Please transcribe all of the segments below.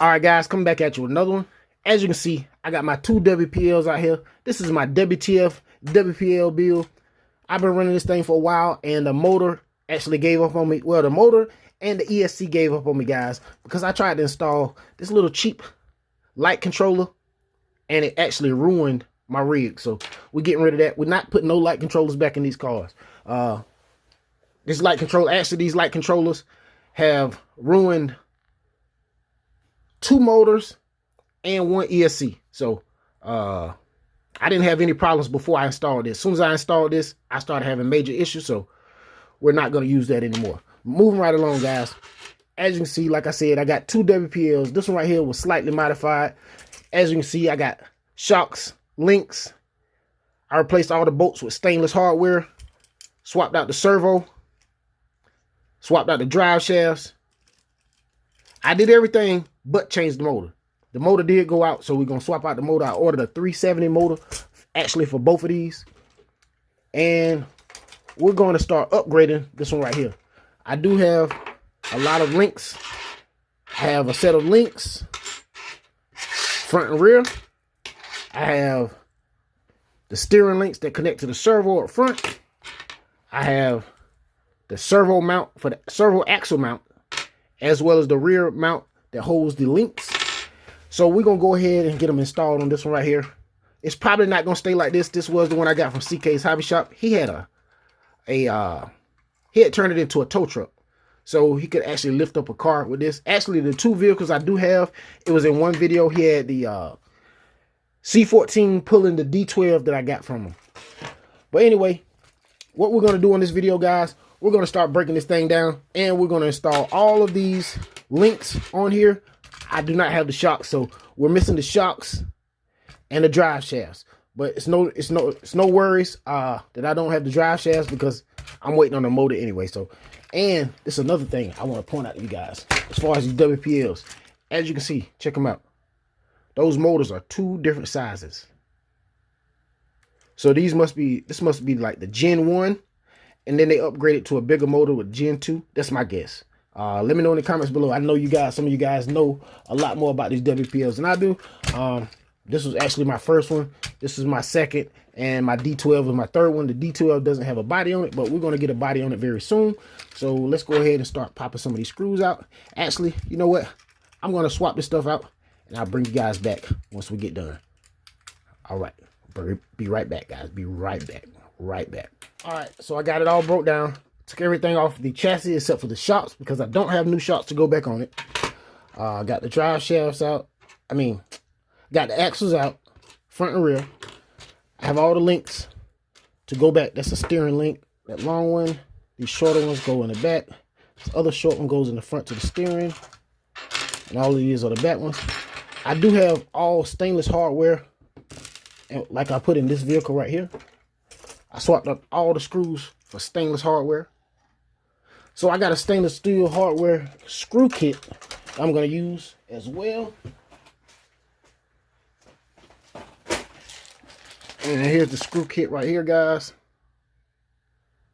All right, guys, coming back at you with another one. As you can see, I got my two WPLs out here. This is my WPL build. I've been running this thing for a while, and the motor actually gave up on me. Well, the motor and the ESC gave up on me, guys, because I tried to install this little cheap light controller, and it actually ruined my rig. So we're getting rid of that. We're not putting no light controllers back in these cars. These light controllers have ruined 2 motors and 1 ESC. So I didn't have any problems before I installed this. As soon as I installed this, I started having major issues. So we're not going to use that anymore. Moving right along, guys. As you can see, like I said, I got 2 WPLs. This one right here was slightly modified. As you can see, I got shocks, links. I replaced all the bolts with stainless hardware. Swapped out the servo. Swapped out the drive shafts. I did everything but change the motor. The motor did go out, so we're going to swap out the motor. I ordered a 370 motor, actually, for both of these. And we're going to start upgrading this one right here. I do have a lot of links. I have a set of links, front and rear. I have the steering links that connect to the servo up front. I have the servo mount for the servo axle mount, as well as the rear mount that holds the links. So we're going to go ahead and get them installed on this one right here. It's probably not going to stay like this. This was the one I got from CK's Hobby Shop. He had he had turned it into a tow truck, so he could actually lift up a car with this. Actually, the 2 vehicles I do have, it was in one video. He had the C14 pulling the D12 that I got from him. But anyway, what we're going to do on this video, guys, we're going to start breaking this thing down, and we're going to install all of these links on here. I do not have the shocks, so we're missing the shocks and the drive shafts. But it's no worries that I don't have the drive shafts, because I'm waiting on the motor anyway. So, and this is another thing I want to point out to you guys as far as these WPLs. As you can see, check them out. Those motors are 2 different sizes. So this must be like the Gen 1, and then they upgraded to a bigger motor with Gen 2. That's my guess. Let me know in the comments below. I know you guys, some of you guys know a lot more about these WPLs than I do. This was actually my first one. This is my second, and my D12 was my third one. The D12 doesn't have a body on it, but we're going to get a body on it very soon. So let's go ahead and start popping some of these screws out. Actually, you know what? I'm going to swap this stuff out, and I'll bring you guys back once we get done. All right. Be right back, guys. Be right back. Right back. All right. So I got it all broke down. Took everything off the chassis except for the shocks, because I don't have new shocks to go back on it. Got the drive shafts out. Got the axles out, front and rear. I have all the links to go back. That's a steering link. That long one. These shorter ones go in the back. This other short one goes in the front to the steering. And all of these are the back ones. I do have all stainless hardware, and like I put in this vehicle right here. I swapped up all the screws for stainless hardware. So I got a stainless steel hardware screw kit I'm going to use as well. And here's the screw kit right here, guys.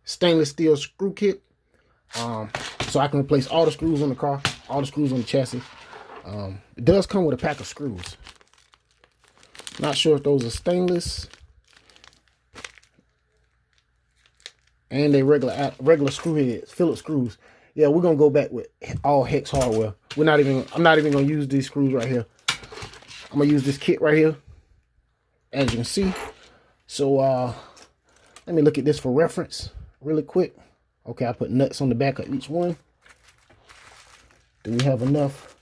Stainless steel screw kit. So I can replace all the screws on the car, all the screws on the chassis. It does come with a pack of screws. Not sure if those are stainless. And they regular screw heads, Phillips screws. Yeah, we're gonna go back with all hex hardware. I'm not even gonna use these screws right here. I'm gonna use this kit right here, as you can see. So let me look at this for reference really quick. Okay, I put nuts on the back of each one. Do we have enough?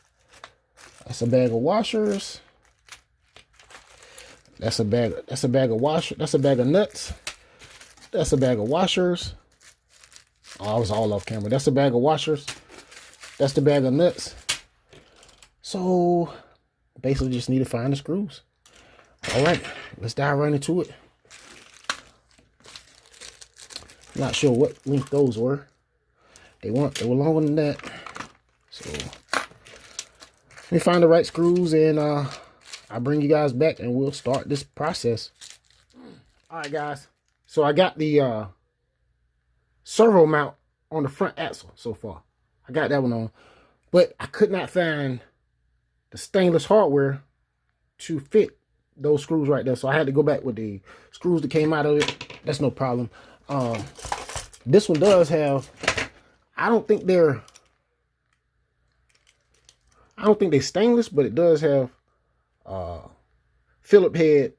That's a bag of washers. That's a bag of washers. That's a bag of nuts. That's a bag of washers. Oh, I was all off camera. That's a bag of washers. That's the bag of nuts. So basically just need to find the screws. All right, let's dive right into it. Not sure what length those were. They were longer than that. So let me find the right screws, and I'll bring you guys back and we'll start this process. All right, guys. So I got the servo mount on the front axle so far. I got that one on, but I could not find the stainless hardware to fit those screws right there. So I had to go back with the screws that came out of it. That's no problem. This one does have, I don't think they're stainless, but it does have Phillip head.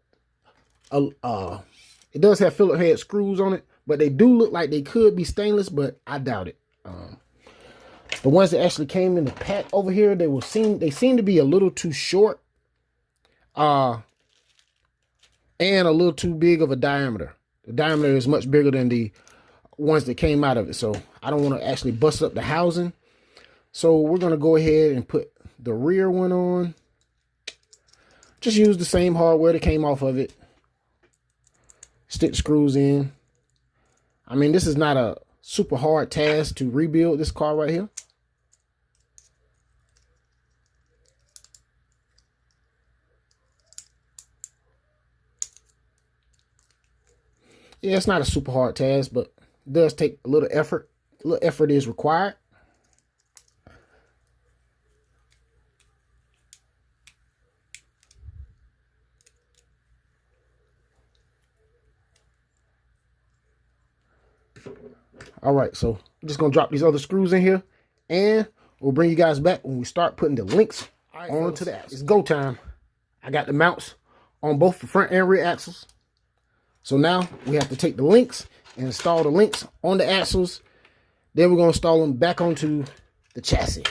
It does have Phillip head screws on it, but they do look like they could be stainless, but I doubt it. The ones that actually came in the pack over here, they seem to be a little too short, and a little too big of a diameter. The diameter is much bigger than the ones that came out of it, so I don't want to actually bust up the housing. So we're going to go ahead and put the rear one on. Just use the same hardware that came off of it. Stick screws in. I mean, this is not a super hard task to rebuild this car right here. Yeah, it's not a super hard task, but it does take a little effort. A little effort is required. All right, so I'm just gonna drop these other screws in here, and we'll bring you guys back when we start putting the links onto the axle. It's go time. I got the mounts on both the front and rear axles. So now we have to take the links and install the links on the axles. Then we're gonna install them back onto the chassis.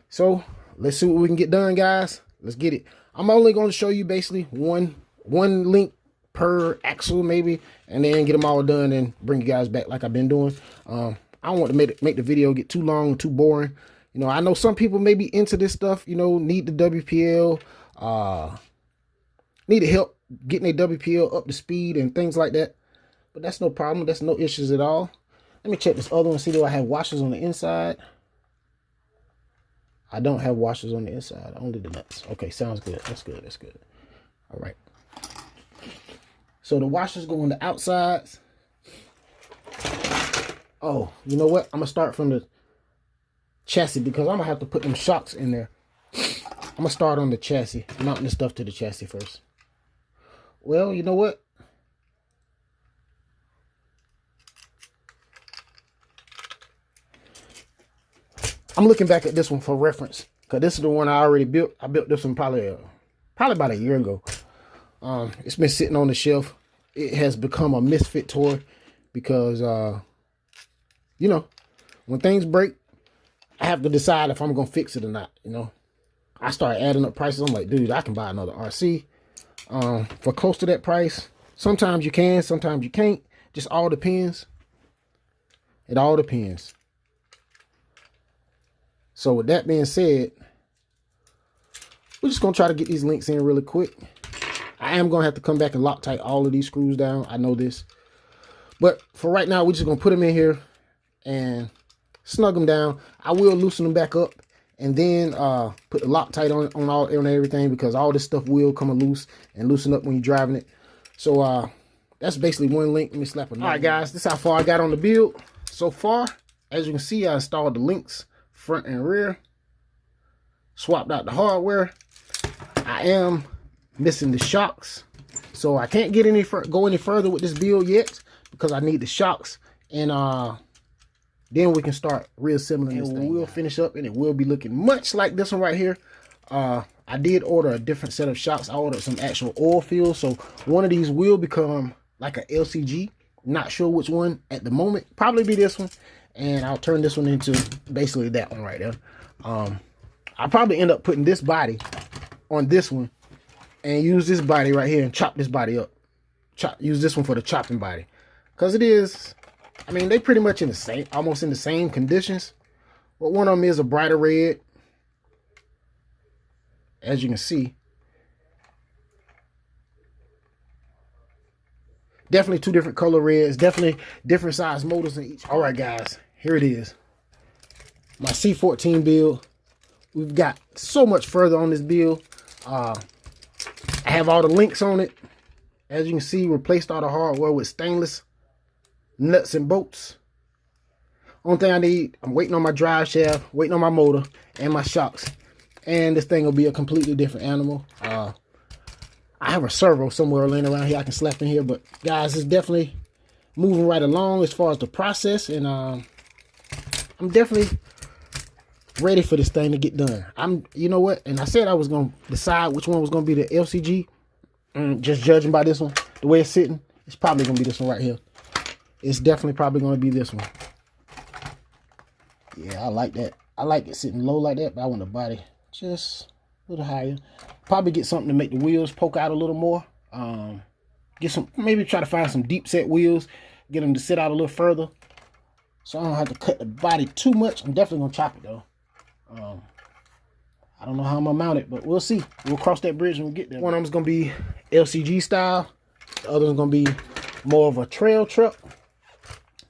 So let's see what we can get done, guys. Let's get it. I'm only gonna show you basically one link per axle maybe, and then get them all done and bring you guys back like I've been doing. I don't want to make the video get too long, too boring. You know, I know some people may be into this stuff, you know, need the WPL, need help getting their WPL up to speed and things like that. But that's no problem. That's no issues at all. Let me check this other one, see do I have washers on the inside. I don't have washers on the inside, only the nuts. Okay, sounds good. That's good. That's good. All right. So the washers go on the outsides. Oh, you know what? I'm going to start from the chassis because I'm going to have to put them shocks in there. I'm going to start on the chassis, mounting the stuff to the chassis first. Well, you know what? I'm looking back at this one for reference because this is the one I already built. I built this one probably about a year ago. It's been sitting on the shelf. It has become a misfit toy because, you know, when things break, I have to decide if I'm going to fix it or not, you know. I started adding up prices. I'm like, dude, I can buy another RC for close to that price. Sometimes you can, sometimes you can't. Just all depends. It all depends. So with that being said, we're just going to try to get these links in really quick. I am going to have to come back and Loctite all of these screws down. I know this. But for right now, we're just going to put them in here and snug them down. I will loosen them back up and then put the Loctite on everything because all this stuff will come loose and loosen up when you're driving it. So that's basically one link. Let me slap another. All right, guys, this is how far I got on the build so far. As you can see, I installed the links front and rear. Swapped out the hardware. I am missing the shocks, so I can't get go any further with this build yet because I need the shocks, and then we can start reassembling this thing. We'll finish up and it will be looking much like this one right here. I did order a different set of shocks. I ordered some actual oil fields, so one of these will become like a LCG. Not sure which one at the moment. Probably be this one, and I'll turn this one into basically that one right there. I'll probably end up putting this body on this one and use this body right here and chop this body up. Use this one for the chopping body. Because it is, I mean, they pretty much in the same, almost in the same conditions. But one of them is a brighter red. As you can see. Definitely two different color reds. Definitely different size motors in each. Alright guys, here it is. My C14 build. We've got so much further on this build. I have all the links on it. As you can see, replaced all the hardware with stainless nuts and bolts. Only thing I need, I'm waiting on my drive shaft, waiting on my motor and my shocks. And this thing will be a completely different animal. I have a servo somewhere laying around here I can slap in here. But guys, it's definitely moving right along as far as the process. And I'm definitely ready for this thing to get done. You know what? And I said I was going to decide which one was going to be the LCG. Just judging by this one, the way it's sitting, it's probably going to be this one right here. It's definitely probably going to be this one. Yeah, I like that. I like it sitting low like that, but I want the body just a little higher. Probably get something to make the wheels poke out a little more. Get some, maybe try to find some deep set wheels, get them to sit out a little further, so I don't have to cut the body too much. I'm definitely gonna chop it though. I don't know how I'm gonna mount it, but we'll see. We'll cross that bridge when we get there. One of them's gonna be LCG style, the other one's gonna be more of a trail truck.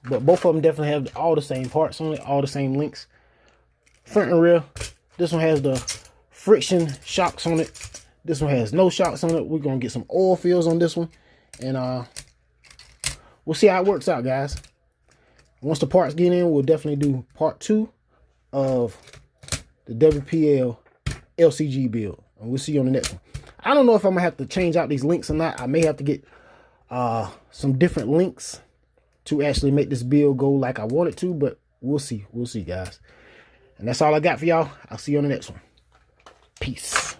But both of them definitely have all the same parts on it, all the same links, front and rear. This one has the friction shocks on it. This one has no shocks on it. We're gonna get some oil fills on this one, and we'll see how it works out, guys. Once the parts get in, we'll definitely do part 2 of the WPL LCG build, and we'll see you on the next one. I don't know if I'm gonna have to change out these links or not. I may have to get some different links to actually make this build go like I want it to, but we'll see. We'll see, guys. And that's all I got for y'all. I'll see you on the next one. Peace.